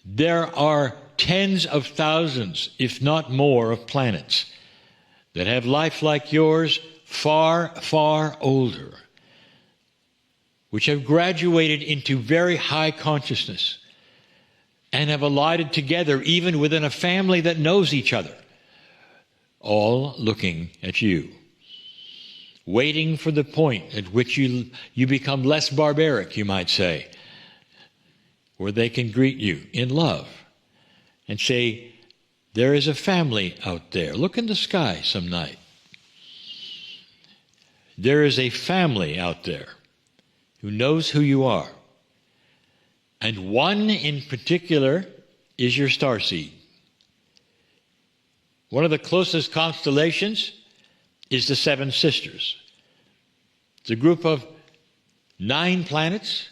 there are tens of thousands, if not more, of planets that have life like yours, far, far older, which have graduated into very high consciousness and have alighted together even within a family that knows each other, all looking at you, waiting for the point at which you become less barbaric, you might say, where they can greet you in love and say, there is a family out there. Look in the sky some night. There is a family out there who knows who you are. And one in particular is your starseed. One of the closest constellations is the Seven Sisters. It's a group of 9 planets,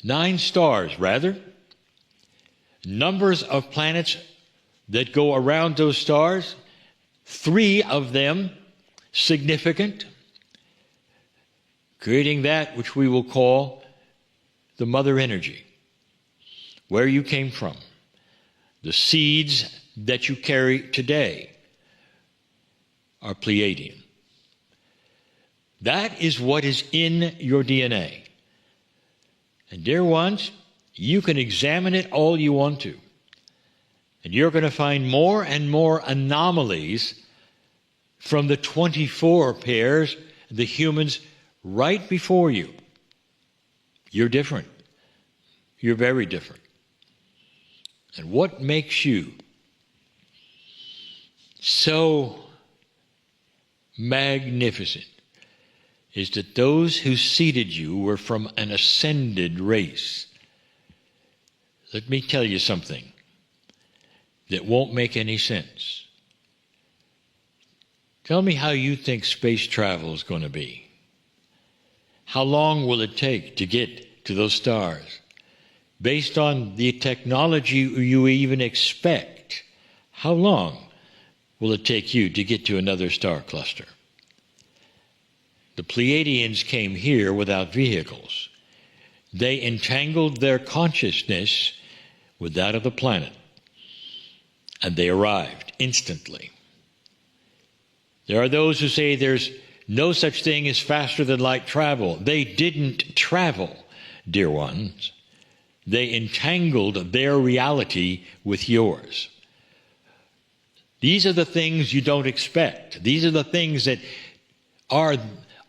9 stars, rather. Numbers of planets that go around those stars, 3 of them significant, creating that which we will call the mother energy, where you came from, the seeds that you carry today are Pleiadian. That is what is in your DNA. And dear ones, you can examine it all you want to, and you're going to find more and more anomalies from the 24 pairs, the humans right before you. You're different. You're very different. And what makes you so magnificent is that those who seeded you were from an ascended race. Let me tell you something that won't make any sense. Tell me how you think space travel is going to be. How long will it take to get to those stars? Based on the technology you even expect, how long will it take you to get to another star cluster? The Pleiadians came here without vehicles. They entangled their consciousness with that of the planet, and they arrived instantly. There are those who say there's no such thing as faster than light travel. They didn't travel, dear ones. They entangled their reality with yours. These are the things you don't expect. These are the things that are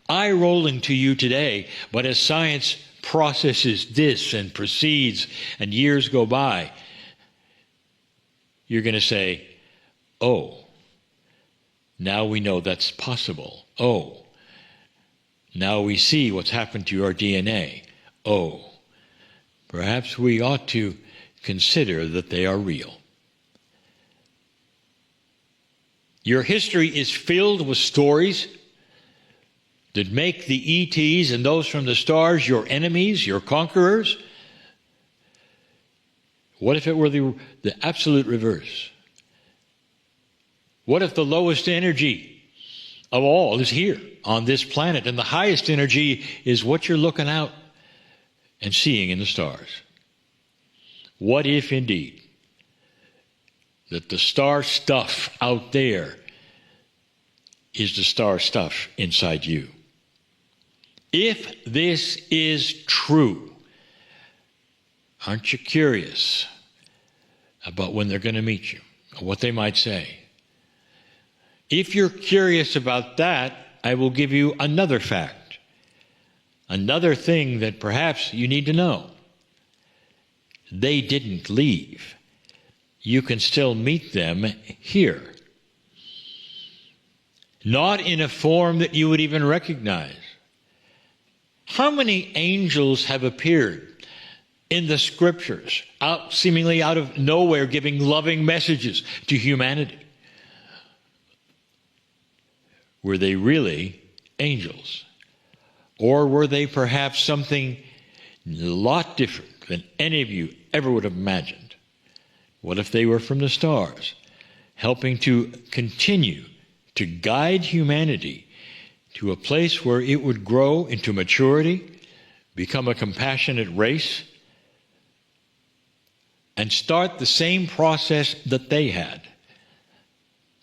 eye-rolling to you today, but as science processes this and proceeds and years go by, you're going to say, oh, now we know that's possible. Oh, now we see what's happened to your DNA. Oh, perhaps we ought to consider that they are real. Your history is filled with stories that make the ETs and those from the stars your enemies, your conquerors. What if it were the absolute reverse? What if the lowest energy of all is here on this planet, and the highest energy is what you're looking out and seeing in the stars? What if indeed that the star stuff out there is the star stuff inside you? If this is true, aren't you curious about when they're going to meet you, or what they might say? If you're curious about that, I will give you another fact, another thing that perhaps you need to know. They didn't leave. You can still meet them here. Not in a form that you would even recognize. How many angels have appeared in the scriptures, seemingly out of nowhere, giving loving messages to humanity? Were they really angels? Or were they perhaps something a lot different than any of you ever would have imagined? What if they were from the stars, helping to continue to guide humanity to a place where it would grow into maturity, become a compassionate race, and start the same process that they had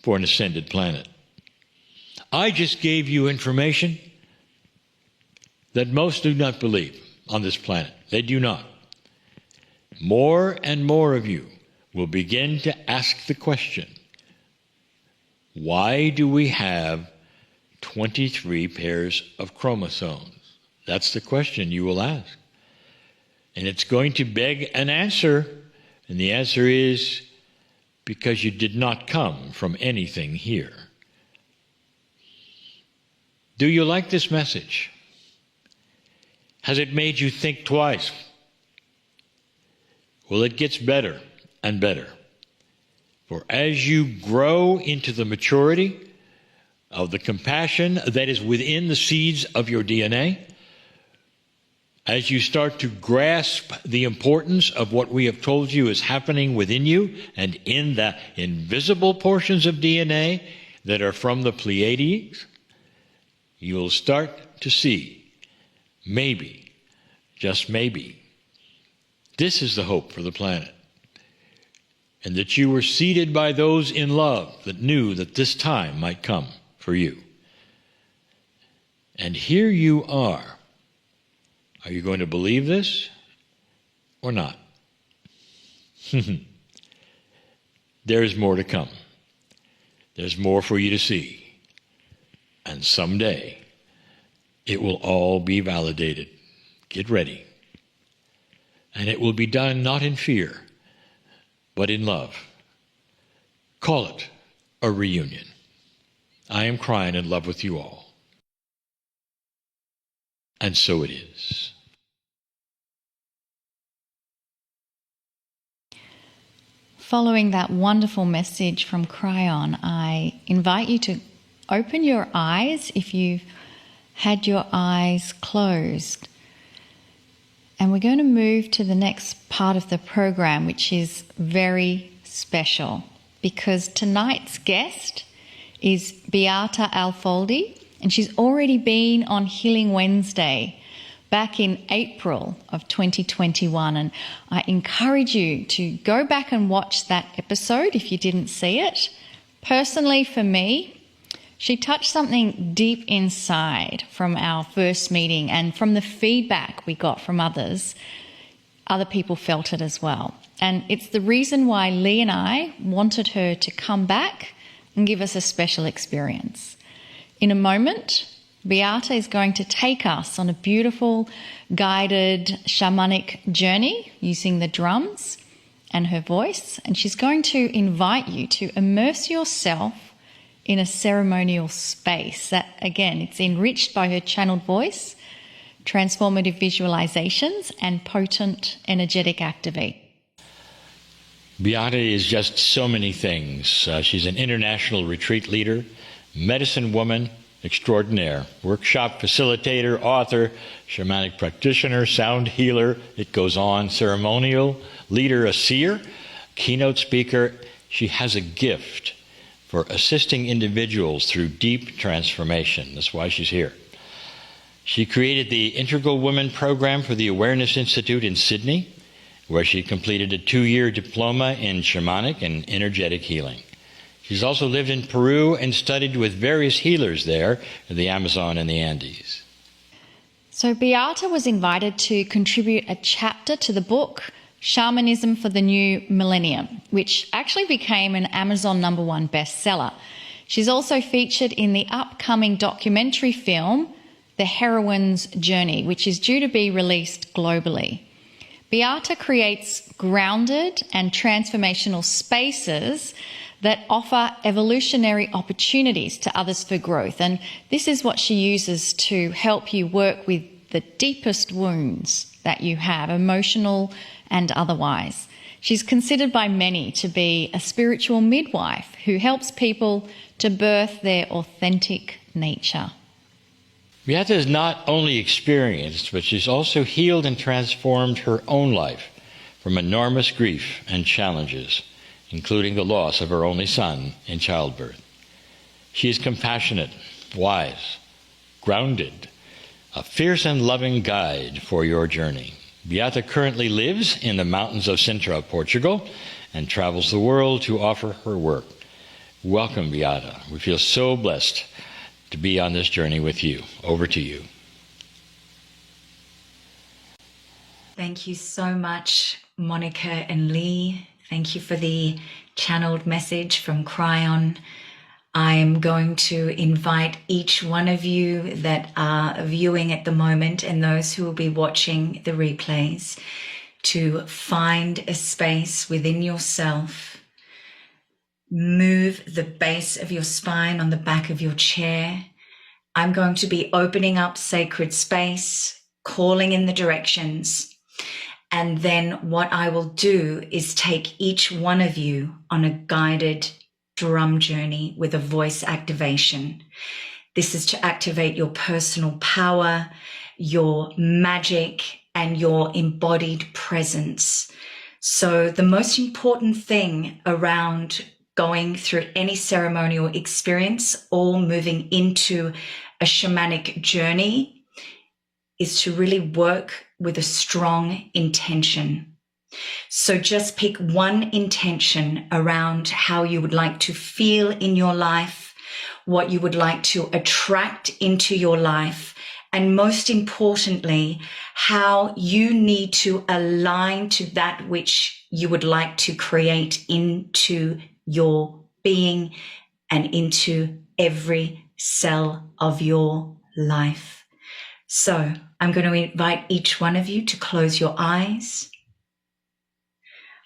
for an ascended planet. I just gave you information that most do not believe on this planet. They do not. More and more of you will begin to ask the question, why do we have 23 pairs of chromosomes? That's the question you will ask. And it's going to beg an answer, and the answer is because you did not come from anything here. Do you like this message? Has it made you think twice? Well, it gets better and better. For as you grow into the maturity of the compassion that is within the seeds of your DNA, as you start to grasp the importance of what we have told you is happening within you and in the invisible portions of DNA that are from the Pleiades, you'll start to see, maybe, just maybe, this is the hope for the planet. And that you were seated by those in love that knew that this time might come for you. And here you are. Are you going to believe this or not? There is more to come. There's more for you to see. And someday it will all be validated. Get ready. And it will be done not in fear, but in love. Call it a reunion. I am crying in love with you all. And so it is. Following that wonderful message from Cryon, I invite you to open your eyes if you've had your eyes closed. And we're going to move to the next part of the program, which is very special, because tonight's guest is Beata Alfoldi, and she's already been on Healing Wednesday back in April of 2021. And I encourage you to go back and watch that episode if you didn't see it. Personally, for me, she touched something deep inside from our first meeting, and from the feedback we got from others, other people felt it as well. And it's the reason why Lee and I wanted her to come back and give us a special experience. In a moment, Beata is going to take us on a beautiful guided shamanic journey using the drums and her voice, and she's going to invite you to immerse yourself in a ceremonial space that, again, it's enriched by her channeled voice, transformative visualizations, and potent energetic activate. Beata is just so many things. She's an international retreat leader, medicine woman extraordinaire, workshop facilitator, author, shamanic practitioner, sound healer, it goes on, ceremonial leader, a seer, keynote speaker. She has a gift for assisting individuals through deep transformation. That's why she's here. She created the Integral Women program for the Awareness Institute in Sydney, where she completed a 2-year diploma in shamanic and energetic healing. She's also lived in Peru and studied with various healers there in the Amazon and the Andes. So Beata was invited to contribute a chapter to the book Shamanism for the New Millennium, which actually became an Amazon #1 bestseller. She's also featured in the upcoming documentary film, The Heroine's Journey, which is due to be released globally. Beata creates grounded and transformational spaces that offer evolutionary opportunities to others for growth. And this is what she uses to help you work with the deepest wounds that you have, emotional and otherwise. She's considered by many to be a spiritual midwife who helps people to birth their authentic nature. Beata is not only experienced, but she's also healed and transformed her own life from enormous grief and challenges, including the loss of her only son in childbirth. She is compassionate, wise, grounded, a fierce and loving guide for your journey. Beata currently lives in the mountains of Sintra, Portugal, and travels the world to offer her work. Welcome, Beata. We feel so blessed to be on this journey with you. Over to you. Thank you so much, Monica and Lee. Thank you for the channeled message from Cryon. I'm going to invite each one of you that are viewing at the moment and those who will be watching the replays to find a space within yourself. Move the base of your spine on the back of your chair. I'm going to be opening up sacred space, calling in the directions. And then what I will do is take each one of you on a guided drum journey with a voice activation. This is to activate your personal power, your magic, and your embodied presence. So the most important thing around going through any ceremonial experience or moving into a shamanic journey is to really work with a strong intention. So just pick one intention around how you would like to feel in your life, what you would like to attract into your life, and most importantly, how you need to align to that which you would like to create into your being and into every cell of your life. So I'm going to invite each one of you to close your eyes.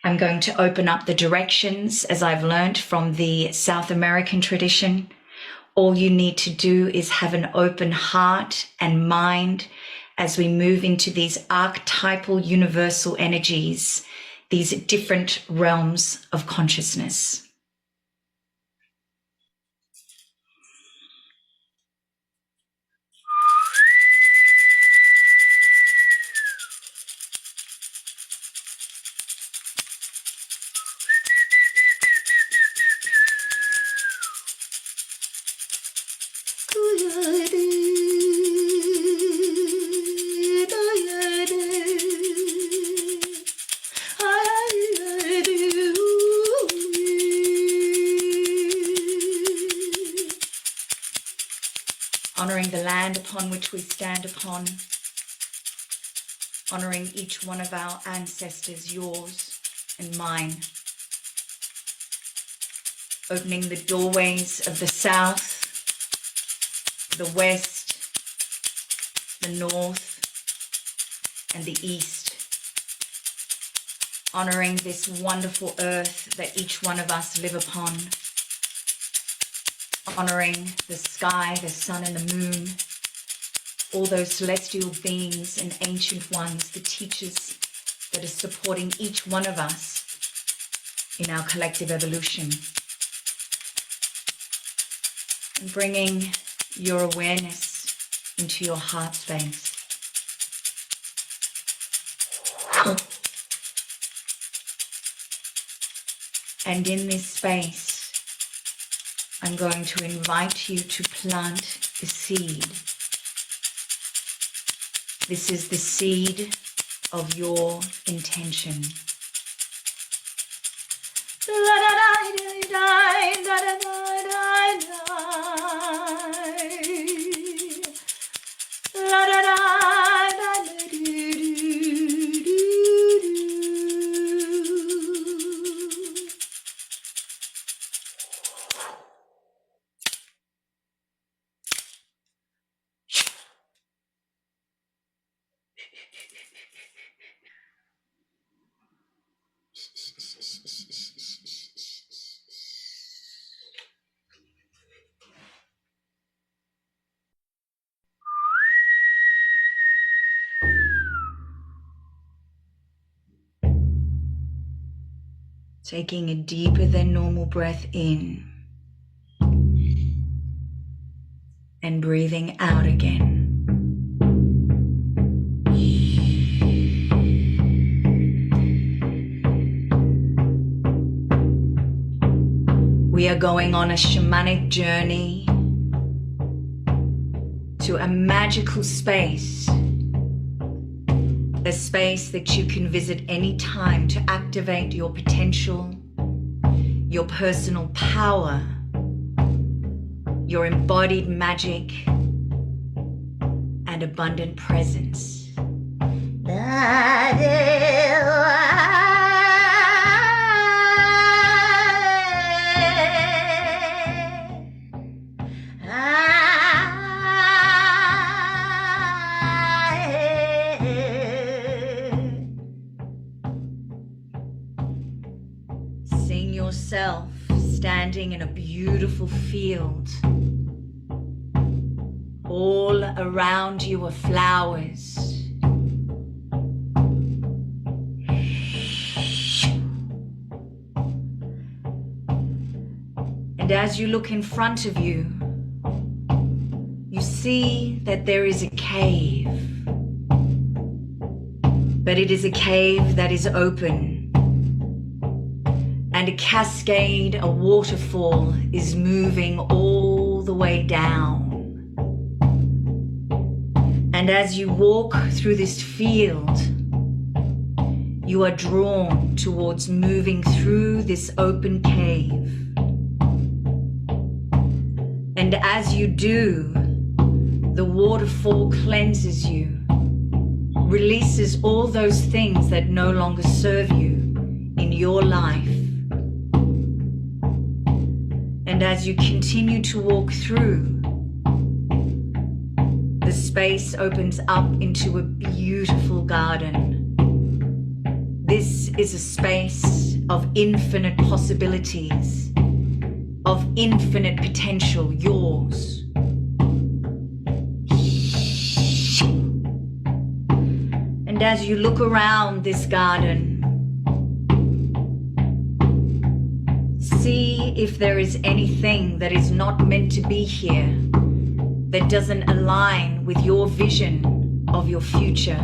I'm going to open up the directions as I've learned from the South American tradition. All you need to do is have an open heart and mind as we move into these archetypal universal energies, these different realms of consciousness. Honoring the land upon which we stand upon, honoring each one of our ancestors, yours and mine. Opening the doorways of the south, the west, the north, and the east. Honoring this wonderful earth that each one of us live upon. Honoring the sky, the sun and the moon, all those celestial beings and ancient ones, the teachers that are supporting each one of us in our collective evolution. And bringing your awareness into your heart space. And in this space, I'm going to invite you to plant a seed. This is the seed of your intention. Taking a deeper than normal breath in and breathing out again. We are going on a shamanic journey to a magical space a space that you can visit anytime to activate your potential, your personal power, your embodied magic, and abundant presence. Seeing yourself standing in a beautiful field. All around you are flowers. And as you look in front of you, you see that there is a cave. But it is a cave that is open. And a cascade, a waterfall, is moving all the way down. And as you walk through this field, you are drawn towards moving through this open cave. And as you do, the waterfall cleanses you, releases all those things that no longer serve you in your life. And as you continue to walk through, the space opens up into a beautiful garden. This is a space of infinite possibilities, of infinite potential, yours. And as you look around this garden, see if there is anything that is not meant to be here, that doesn't align with your vision of your future.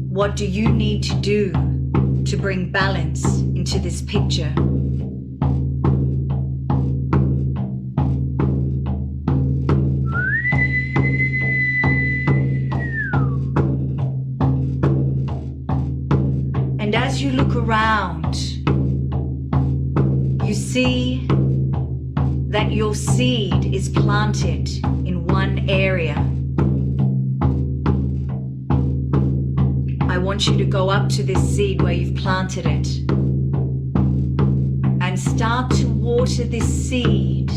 What do you need to do to bring balance into this picture? And as you look around, you see that your seed is planted in one area. I want you to go up to this seed where you've planted it and start to water this seed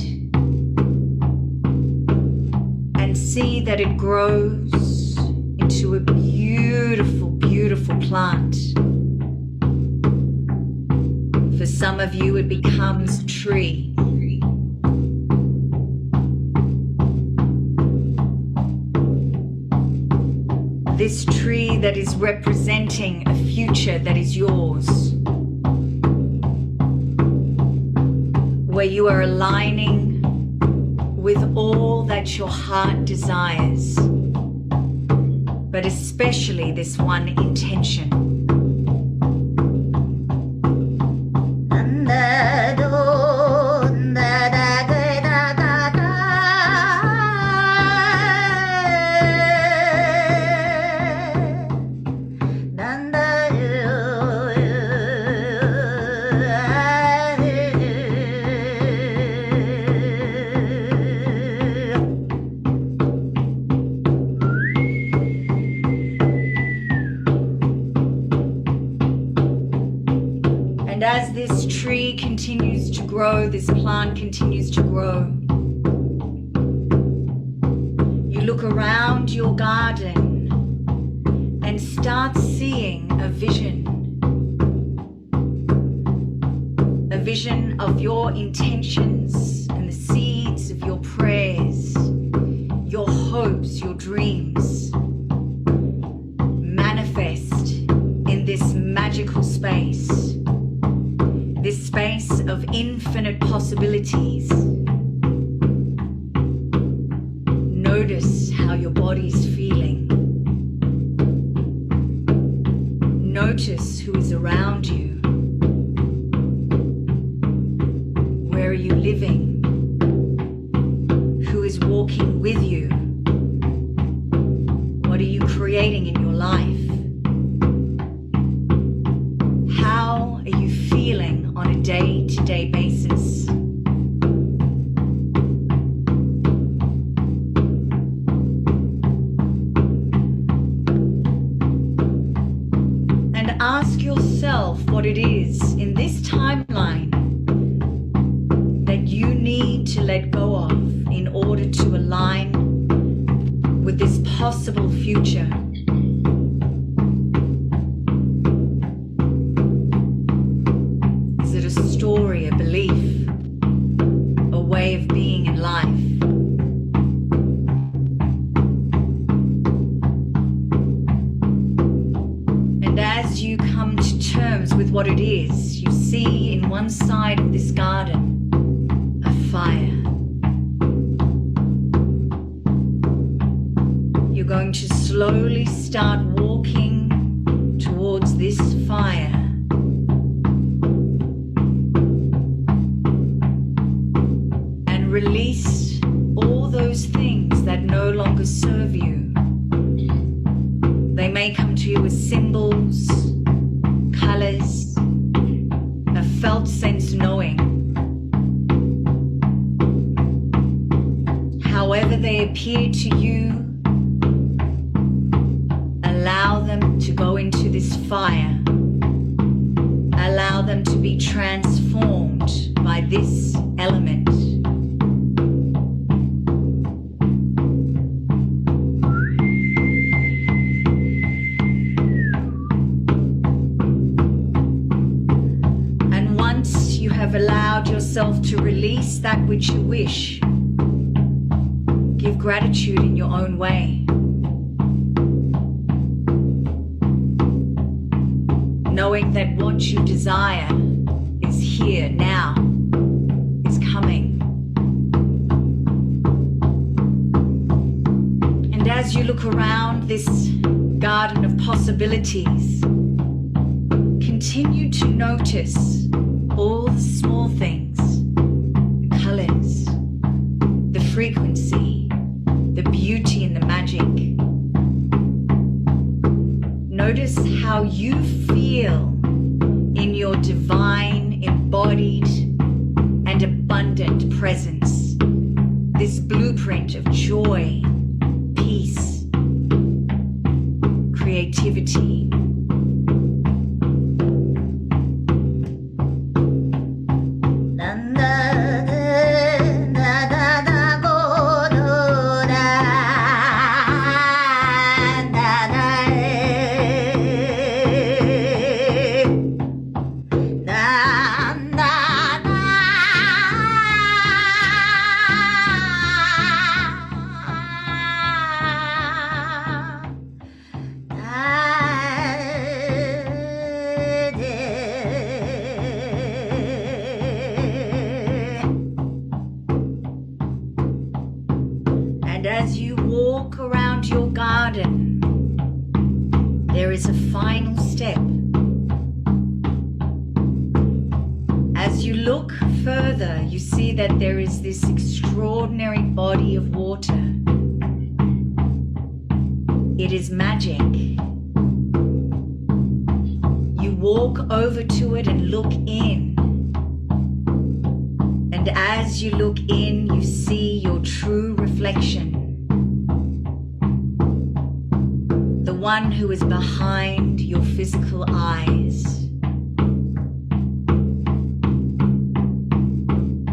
and see that it grows into a beautiful, beautiful plant. For some of you, it becomes a tree. This tree that is representing a future that is yours, where you are aligning with all that your heart desires, but especially this one intention. As this tree continues to grow, this plant continues to grow, you look around your garden and start seeing a vision of your intentions and the seeds of your prayers, your hopes, your dreams manifest in this magical space. This space of infinite possibilities. Notice how your body's feeling. Notice who is around you. Where are you living? Who is walking with you? What are you creating? ask yourself what it is in this timeline that you need to let go of in order to align with this possible future. Is it a story, a belief, a way of being in life? And as you come to terms with what it is, you see in one side of this garden a fire. You're going to slowly start walking towards this fire. And release all those things that no longer serve you. They may come to you as symbols, colors, a felt sense knowing. However they appear to you, allow them to go into this fire. Allow them to be transformed by this element. And once you have allowed yourself to release that which you wish, give gratitude in your own way. Knowing that what you desire is here now, is coming. And as you look around this garden of possibilities, continue to notice all the small things, the colors, the frequency, the beauty and the magic. Notice how you feel in your divine, embodied, and abundant presence. This blueprint of joy, peace, creativity. And as you walk around your garden, there is a final step. As you look further, you see that there is this extraordinary body of water. It is magic. You walk over to it and look in. And as you look in, you see your true reflection. The one who is behind your physical eyes.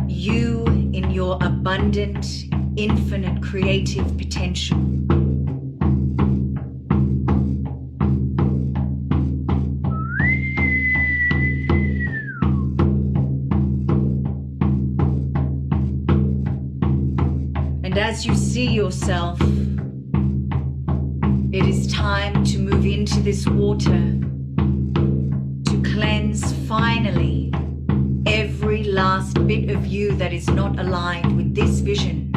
You in your abundant, infinite creative potential. And as you see yourself, it is time to move into this water, to cleanse finally every last bit of you that is not aligned with this vision.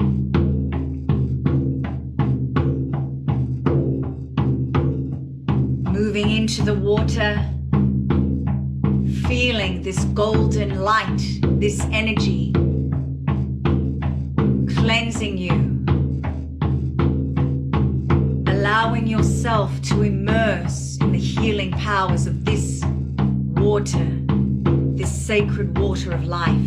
Moving into the water, feeling this golden light, this energy, cleansing you, allowing yourself to immerse in the healing powers of this water, this sacred water of life.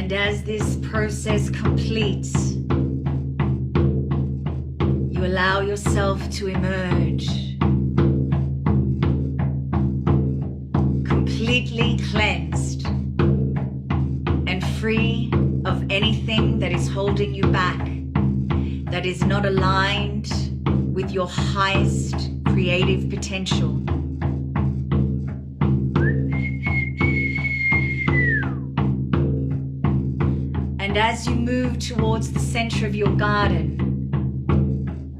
And as this process completes, you allow yourself to emerge, completely cleansed and free of anything that is holding you back, that is not aligned with your highest creative potential. And as you move towards the center of your garden,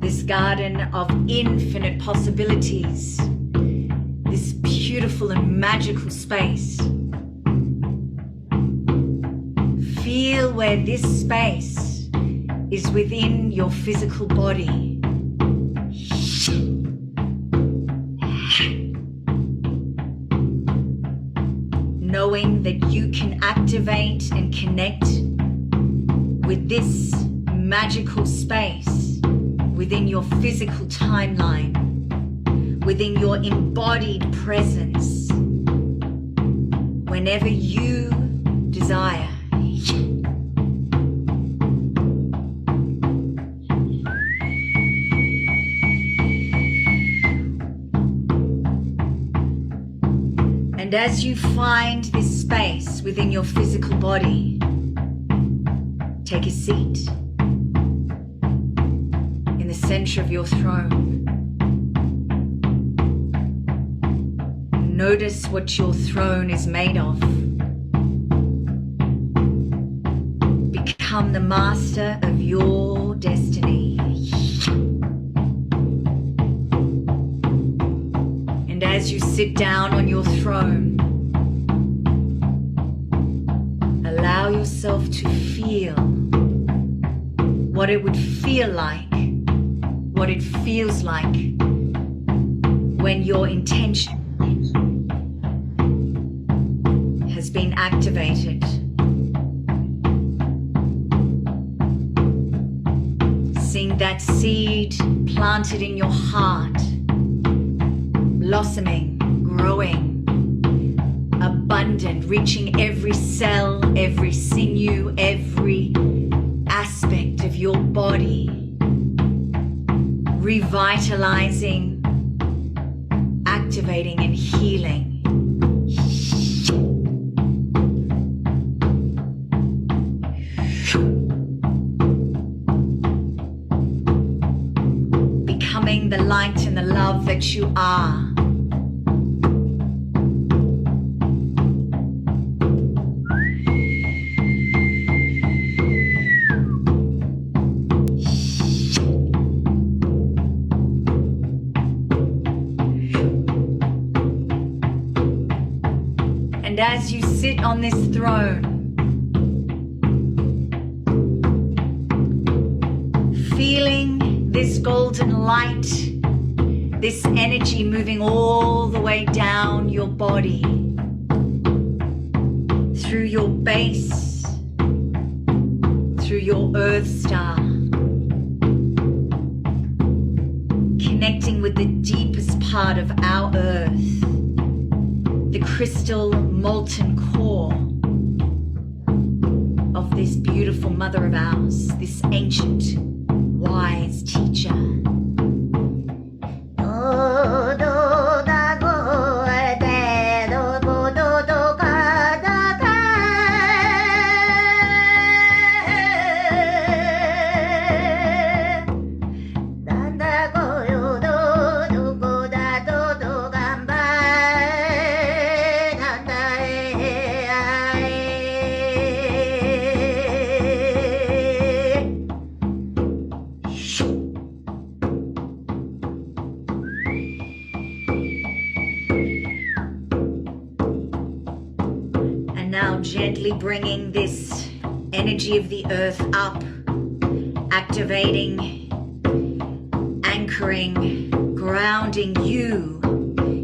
this garden of infinite possibilities, this beautiful and magical space, feel where this space is within your physical body. Knowing that you can activate and connect with this magical space within your physical timeline, within your embodied presence, whenever you desire. And as you find this space within your physical body, take a seat in the center of your throne. Notice what your throne is made of. Become the master of your destiny. And as you sit down on your throne, allow yourself to feel what it would feel like, what it feels like when your intention has been activated. Seeing that seed planted in your heart, blossoming, growing, abundant, reaching every cell, every sinew, every aspect of your body, revitalizing, activating, and healing. Becoming the light and the love that you are. And as you sit on this throne, feeling this golden light, this energy moving all the way down your body, through your base, through your earth star, connecting with the deepest part of our earth, the crystal molten core of this beautiful mother of ours, this ancient wise teacher. Now gently bringing this energy of the earth up, activating, anchoring, grounding you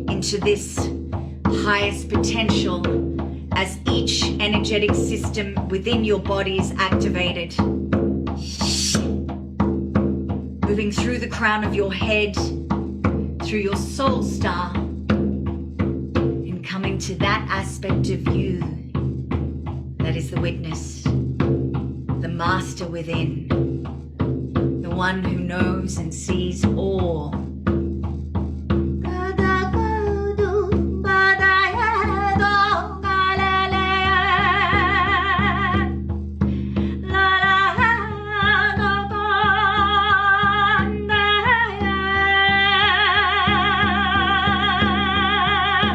into this highest potential as each energetic system within your body is activated. Moving through the crown of your head, through your soul star, and coming to that aspect of you that is the witness, the master within, the one who knows and sees all